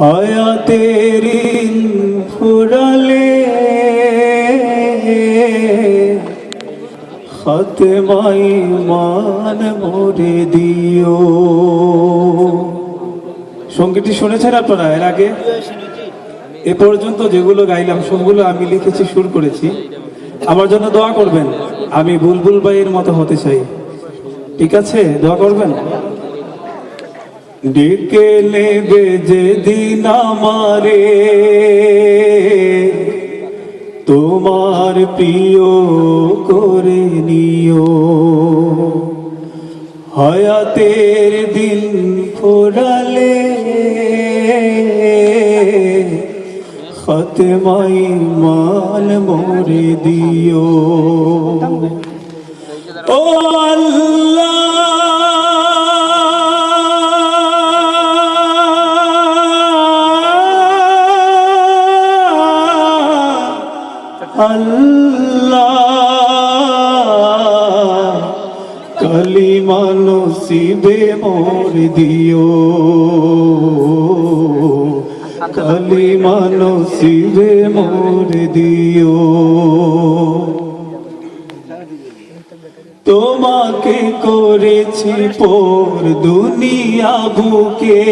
হায়াতের ফুরালে খাতমাই মান মোরে দিও। সঙ্গীতটি শুনেছেন আপনারা এর আগে? এ পর্যন্ত যেগুলো গাইলাম সবগুলো আমি লিখেছি, সুর করেছি। আমার জন্য দোয়া করবেন, আমি বুলবুল ভাইয়ের মতো হতে চাই। ঠিক আছে, দোয়া করবেন। ডেকে নেবে যেদিন আমারে তোমার প্রিয় করে নিও। হায়াতের দিন ফুরালে খাতমাই মান মোরে দিও। ও আল্লাহ, আল্লাহ কালিমা নসিবে মোর দিও, কালিমা নসিবে মোর দিও। তোমাকে করেছি পর দুনিয়া বুকে।